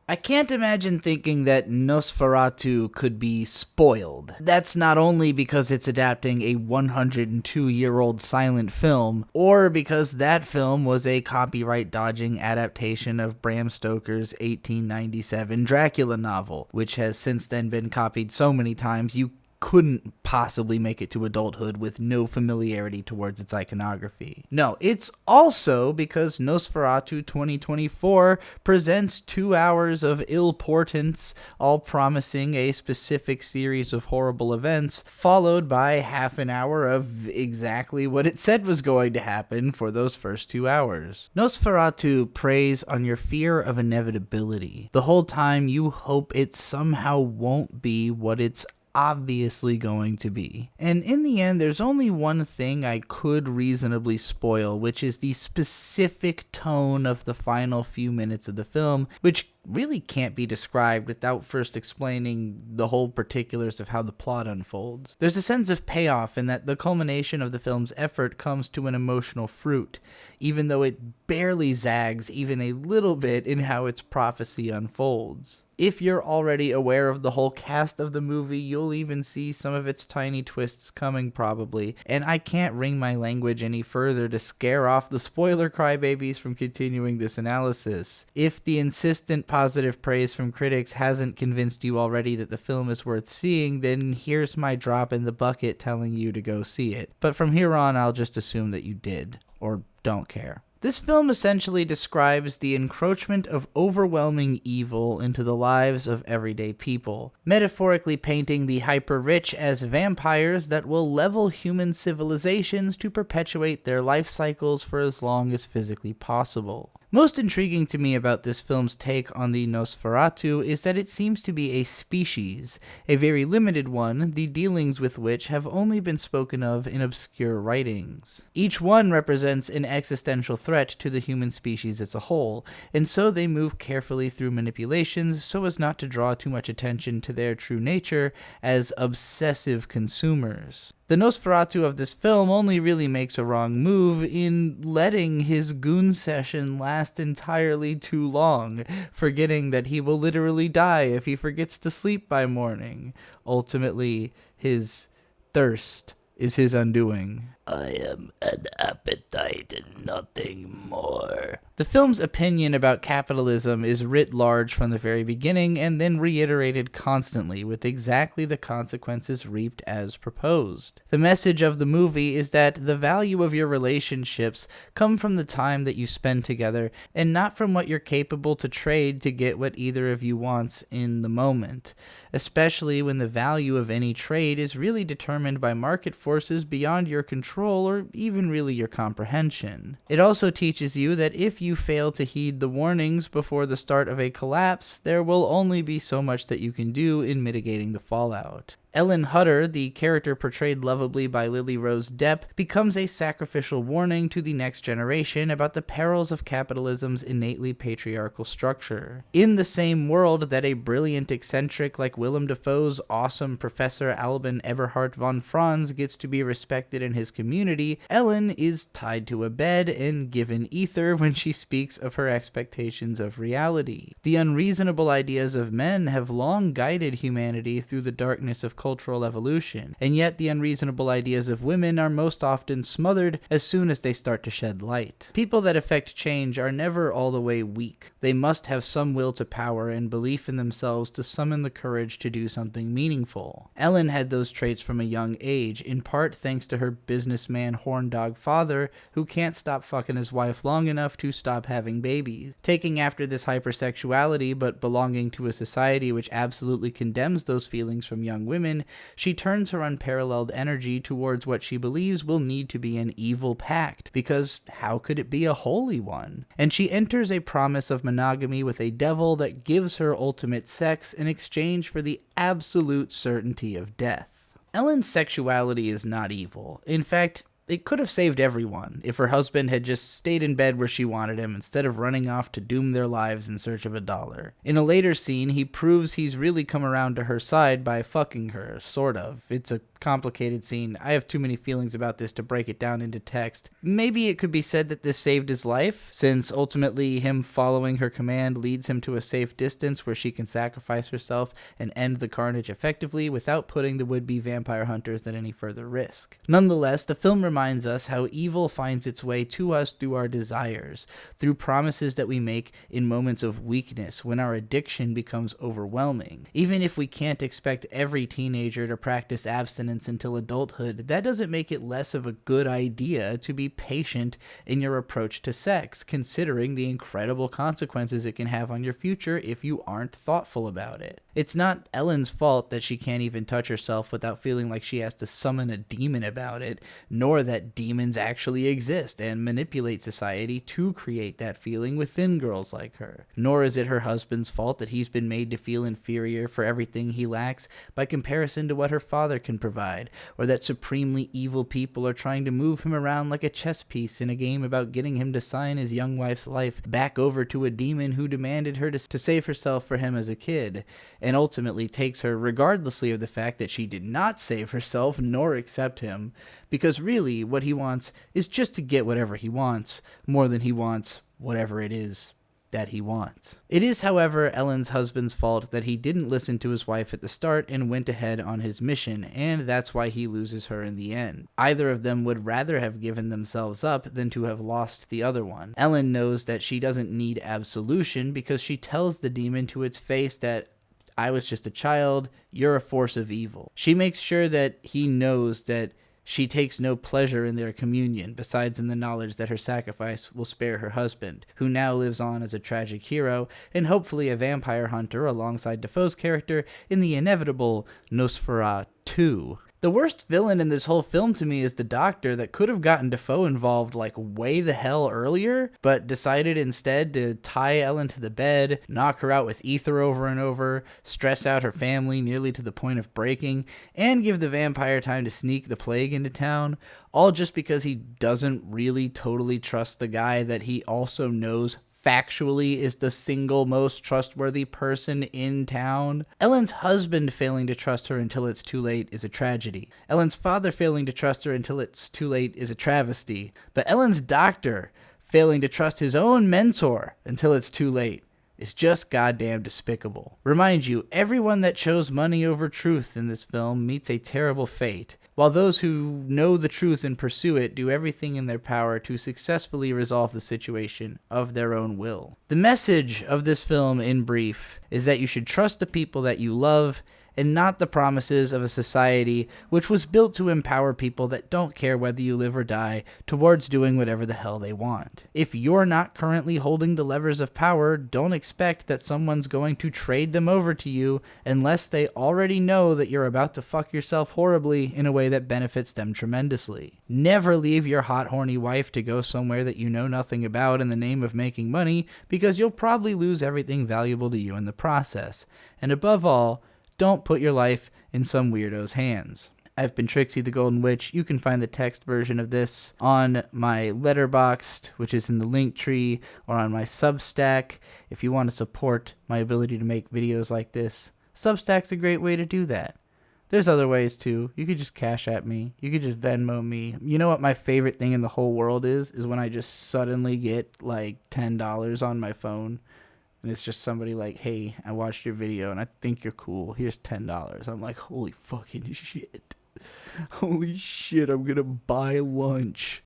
I can't imagine thinking that Nosferatu could be spoiled. That's not only because it's adapting a 102-year-old silent film, or because that film was a copyright-dodging adaptation of Bram Stoker's 1897 Dracula novel, which has since then been copied so many times you couldn't possibly make it to adulthood with no familiarity towards its iconography. No, it's also because Nosferatu 2024 presents 2 hours of ill portents, all promising a specific series of horrible events, followed by half an hour of exactly what it said was going to happen for those first 2 hours. Nosferatu preys on your fear of inevitability. The whole time you hope it somehow won't be what it's obviously going to be. And in the end, there's only one thing I could reasonably spoil, which is the specific tone of the final few minutes of the film, which really can't be described without first explaining the whole particulars of how the plot unfolds. There's a sense of payoff in that the culmination of the film's effort comes to an emotional fruit, even though it barely zags even a little bit in how its prophecy unfolds. If you're already aware of the whole cast of the movie, you'll even see some of its tiny twists coming probably, and I can't wring my language any further to scare off the spoiler crybabies from continuing this analysis. If the insistent positive praise from critics hasn't convinced you already that the film is worth seeing, then here's my drop in the bucket telling you to go see it. But from here on, I'll just assume that you did, or don't care. This film essentially describes the encroachment of overwhelming evil into the lives of everyday people, metaphorically painting the hyper-rich as vampires that will level human civilizations to perpetuate their life cycles for as long as physically possible. Most intriguing to me about this film's take on the Nosferatu is that it seems to be a species, a very limited one, the dealings with which have only been spoken of in obscure writings. Each one represents an existential threat to the human species as a whole, and so they move carefully through manipulations so as not to draw too much attention to their true nature as obsessive consumers. The Nosferatu of this film only really makes a wrong move in letting his goon session last entirely too long, forgetting that he will literally die if he forgets to sleep by morning. Ultimately, his thirst is his undoing. I am an appetite and nothing more. The film's opinion about capitalism is writ large from the very beginning and then reiterated constantly with exactly the consequences reaped as proposed. The message of the movie is that the value of your relationships come from the time that you spend together and not from what you're capable to trade to get what either of you wants in the moment, especially when the value of any trade is really determined by market forces beyond your control or even really your comprehension. It also teaches you that if you fail to heed the warnings before the start of a collapse, there will only be so much that you can do in mitigating the fallout. Ellen Hutter, the character portrayed lovably by Lily Rose Depp, becomes a sacrificial warning to the next generation about the perils of capitalism's innately patriarchal structure. In the same world that a brilliant eccentric like Willem Dafoe's awesome Professor Alban Eberhard von Franz gets to be respected in his community, Ellen is tied to a bed and given ether when she speaks of her expectations of reality. The unreasonable ideas of men have long guided humanity through the darkness of cultural evolution, and yet the unreasonable ideas of women are most often smothered as soon as they start to shed light. People that affect change are never all the way weak. They must have some will to power and belief in themselves to summon the courage to do something meaningful. Ellen had those traits from a young age, in part thanks to her businessman horn dog father who can't stop fucking his wife long enough to stop having babies. Taking after this hypersexuality but belonging to a society which absolutely condemns those feelings from young women, she turns her unparalleled energy towards what she believes will need to be an evil pact, because how could it be a holy one? And she enters a promise of monogamy with a devil that gives her ultimate sex in exchange for the absolute certainty of death. Ellen's sexuality is not evil. In fact, it could have saved everyone if her husband had just stayed in bed where she wanted him instead of running off to doom their lives in search of a dollar. In a later scene, he proves he's really come around to her side by fucking her, sort of. It's a complicated scene. I have too many feelings about this to break it down into text. Maybe it could be said that this saved his life, since ultimately him following her command leads him to a safe distance where she can sacrifice herself and end the carnage effectively without putting the would-be vampire hunters at any further risk. Nonetheless, the film reminds us how evil finds its way to us through our desires, through promises that we make in moments of weakness when our addiction becomes overwhelming. Even if we can't expect every teenager to practice abstinence until adulthood, that doesn't make it less of a good idea to be patient in your approach to sex, considering the incredible consequences it can have on your future if you aren't thoughtful about it. It's not Ellen's fault that she can't even touch herself without feeling like she has to summon a demon about it, nor that demons actually exist and manipulate society to create that feeling within girls like her. Nor is it her husband's fault that he's been made to feel inferior for everything he lacks by comparison to what her father can provide, or that supremely evil people are trying to move him around like a chess piece in a game about getting him to sign his young wife's life back over to a demon who demanded her to save herself for him as a kid, and ultimately takes her regardlessly of the fact that she did not save herself nor accept him, because really what he wants is just to get whatever he wants, more than he wants whatever it is that he wants. It is, however, Ellen's husband's fault that he didn't listen to his wife at the start and went ahead on his mission, and that's why he loses her in the end. Either of them would rather have given themselves up than to have lost the other one. Ellen knows that she doesn't need absolution because she tells the demon to its face that I was just a child, you're a force of evil. She makes sure that he knows that she takes no pleasure in their communion, besides in the knowledge that her sacrifice will spare her husband, who now lives on as a tragic hero, and hopefully a vampire hunter alongside Defoe's character in the inevitable Nosferatu. The worst villain in this whole film to me is the doctor that could have gotten Defoe involved like way the hell earlier, but decided instead to tie Ellen to the bed, knock her out with ether over and over, stress out her family nearly to the point of breaking, and give the vampire time to sneak the plague into town, all just because he doesn't really totally trust the guy that he also knows factually is the single most trustworthy person in town. Ellen's husband failing to trust her until it's too late is a tragedy. Ellen's father failing to trust her until it's too late is a travesty. But Ellen's doctor failing to trust his own mentor until it's too late is just goddamn despicable. Remind you, everyone that chose money over truth in this film meets a terrible fate, while those who know the truth and pursue it do everything in their power to successfully resolve the situation of their own will. The message of this film, in brief, is that you should trust the people that you love and not the promises of a society which was built to empower people that don't care whether you live or die towards doing whatever the hell they want. If you're not currently holding the levers of power, don't expect that someone's going to trade them over to you unless they already know that you're about to fuck yourself horribly in a way that benefits them tremendously. Never leave your hot, horny wife to go somewhere that you know nothing about in the name of making money, because you'll probably lose everything valuable to you in the process. And above all, don't put your life in some weirdo's hands. I've been Trixie the Golden Witch. You can find the text version of this on my Letterboxd, which is in the link tree, or on my Substack. If you want to support my ability to make videos like this, Substack's a great way to do that. There's other ways too. You could just Cash App me. You could just Venmo me. You know what my favorite thing in the whole world is when I just suddenly get like $10 on my phone. And it's just somebody like, hey, I watched your video and I think you're cool. Here's $10. I'm like, holy fucking shit. Holy shit, I'm gonna buy lunch.